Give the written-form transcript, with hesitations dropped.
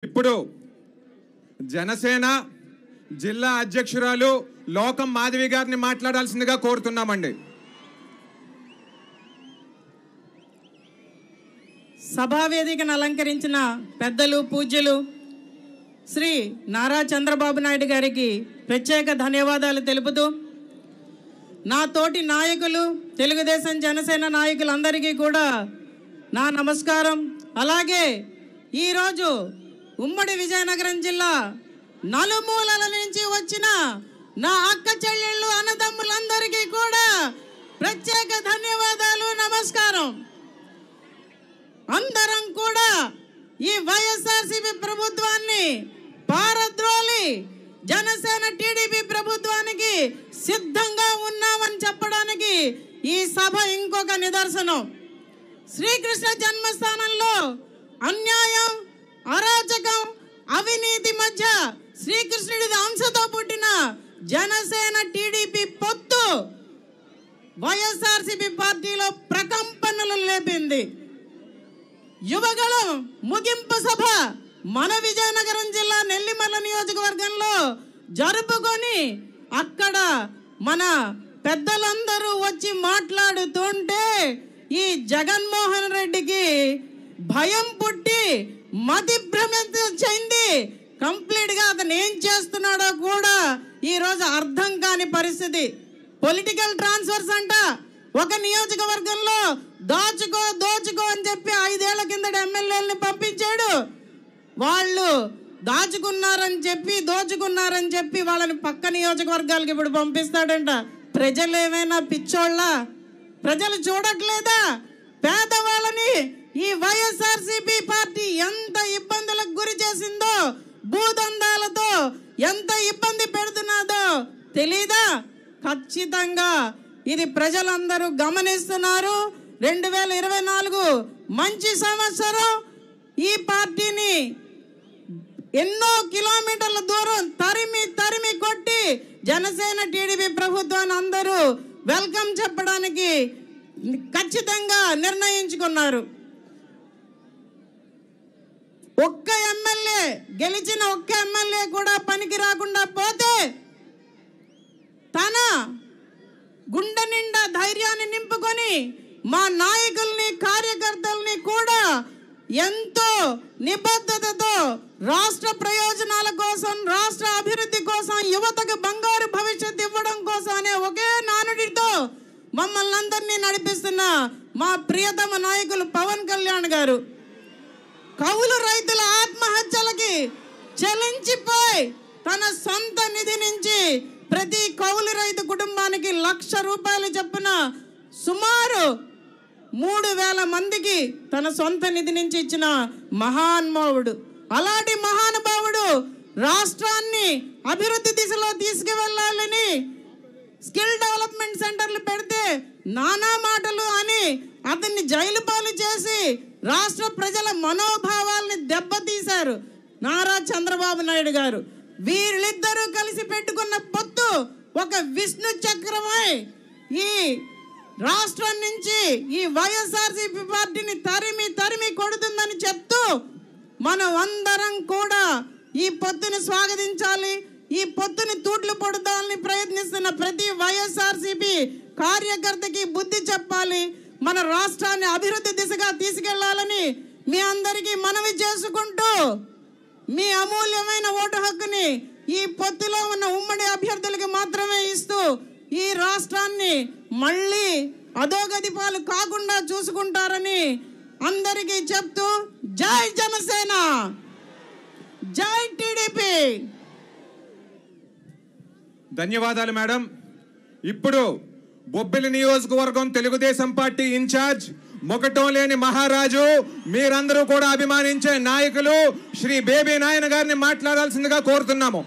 ఇప్పుడు జనసేన జిల్లా అధ్యక్షురాలు లోకం మాధవి గారిని మాట్లాడాల్సిందిగా కోరుతున్నామండి. సభా వేదికను అలంకరించిన పెద్దలు పూజ్యులు శ్రీ నారా చంద్రబాబు నాయుడు గారికి ప్రత్యేక ధన్యవాదాలు తెలుపుతూ, నా తోటి నాయకులు తెలుగుదేశం జనసేన నాయకులందరికీ కూడా నా నమస్కారం. అలాగే ఈరోజు ఉమ్మడి విజయనగరం జిల్లా నలుమూలల నుంచి వచ్చిన నా అక్క చెల్లెళ్ళు అన్నదమ్ములందరికీ కూడా ప్రత్యేక ధన్యవాదాలు, నమస్కారం. అందరం కూడా ఈ వైఎస్ఆర్సీపీ ప్రభుత్వాన్ని పారద్రోలి జనసేన టీడీపీ ప్రభుత్వానికి సిద్ధంగా ఉన్నామని చెప్పడానికి ఈ సభ ఇంకొక నిదర్శనం. శ్రీకృష్ణ జన్మస్థానంలో అన్యాయం, అరాచకం, అవినీతి మధ్య శ్రీకృష్ణుడి అంశతో పుట్టిన జనసేన టీడీపీ పొత్తు వైఎస్ఆర్సీపీ పార్టీలో ప్రకంపనలు లేపింది. యువగళం ముగింపు సభ మన విజయనగరం జిల్లా నెల్లిమర్ల నియోజకవర్గంలో జరుపుకొని అక్కడ మన పెద్దలందరూ వచ్చి మాట్లాడుతుంటే ఈ జగన్మోహన్ రెడ్డికి భయం పుట్టి మతి భ్రమిత చెంది కంప్లీట్గా అతను ఏం చేస్తున్నాడో కూడా ఈరోజు అర్థం కాని పరిస్థితి. పొలిటికల్ ట్రాన్స్ఫర్స్ అంట, ఒక నియోజకవర్గంలో దోచుకో అని చెప్పి 5 ఏళ్ల కిందట ఎమ్మెల్యేలని పంపించాడు. వాళ్ళు దోచుకున్నారని చెప్పి వాళ్ళని పక్క నియోజకవర్గాలకి ఇప్పుడు పంపిస్తాడంట. ప్రజలు ఏమైనా పిచ్చోళ్ళ? ప్రజలు చూడట్లేదా పేదవాళ్ళని? ఈ వైఎస్ఆర్సీపీ పార్టీ ఎంత ఇబ్బందులకు గురి చేసిందో, భూదందాలతో ఎంత ఇబ్బంది పెడుతున్నాదో తెలీదా? ఖచ్చితంగా ఇది ప్రజలందరూ గమనిస్తున్నారు. 2024 మంచి సంవత్సరం. ఈ పార్టీని ఎన్నో కిలోమీటర్ల దూరం తరిమి కొట్టి జనసేన టీడీపీ ప్రభుత్వాన్ని అందరూ వెల్కమ్ చెప్పడానికి ఖచ్చితంగా నిర్ణయించుకున్నారు. గెలిచిన ఒక్క ఎమ్మెల్యే కూడా పనికి రాకుండా పోతే తన గుండె నిండా ధైర్యాన్ని నింపుకొని మా నాయకుల్ని, కార్యకర్తల్ని కూడా ఎంతో నిబద్ధతతో రాష్ట్ర ప్రయోజనాల కోసం, రాష్ట్ర అభివృద్ధి కోసం, యువతకు బంగారు భవిష్యత్తు ఇవ్వడం కోసం అనే ఒకే నానుడితో మమ్మల్ని అందరినీ నడిపిస్తున్న మా ప్రియతమ నాయకులు పవన్ కళ్యాణ్ గారు కౌలు రైతుల ఆత్మహత్యలకి చెలించిపోయి తన సొంత నిధి నుంచి ప్రతి కౌలు రైతు కుటుంబానికి 1,00,000 రూపాయలు చొప్పున సుమారు 3,000 మందికి తన సొంత నిధి నుంచి ఇచ్చిన మహానుభావుడు. అలాంటి మహానుభావుడు రాష్ట్రాన్ని అభివృద్ధి దిశలో తీసుకువెళ్ళాలని స్కిల్ డెవలప్మెంట్ సెంటర్లు పెడితే నానా మాటలు అని అతన్ని జైలు పాలు చేసి రాష్ట్ర ప్రజల మనోభావాల్ని దెబ్బతీశారు నారా చంద్రబాబు నాయుడు గారు. వీళ్ళిద్దరూ కలిసి పెట్టుకున్న పొత్తు ఒక విష్ణు చక్రమై ఈ రాష్ట్రం నుంచి ఈ వైఎస్ఆర్సీపీ పార్టీని తరిమి కొడుతుందని చెప్తూ మనం అందరం కూడా ఈ పొత్తుని స్వాగతించాలి. ఈ పొత్తుని తూట్లు పొడదాలని ప్రయత్నిస్తున్న ప్రతి వైఎస్ఆర్సీపీ కార్యకర్తకి బుద్ధి చెప్పాలి. మన రాష్ట్రాన్ని అభివృద్ధి దిశగా తీసుకెళ్లాలని మీ అందరికీ మనవి చేసుకుంటూ మీ అమూల్యమైన ఓటు హక్కుని ఈ పొత్తులో ఉన్న ఉమ్మడి అభ్యర్థులకి మాత్రమే ఇస్తూ ఈ రాష్ట్రాన్ని మళ్ళీ అధోగతి పాలు కాకుండా చూసుకుంటారని అందరికీ చెప్తూ జై జనసేన, జై టీడీపీ. ధన్యవాదాలు మేడం. ఇప్పుడు బొబ్బిలి నియోజకవర్గం తెలుగుదేశం పార్టీ ఇన్ఛార్జ్, మొగటం లేని మహారాజు, మీరందరూ కూడా అభిమానించే నాయకులు శ్రీ బేబీ నాయన గారిని మాట్లాడాల్సిందిగా కోరుతున్నాము.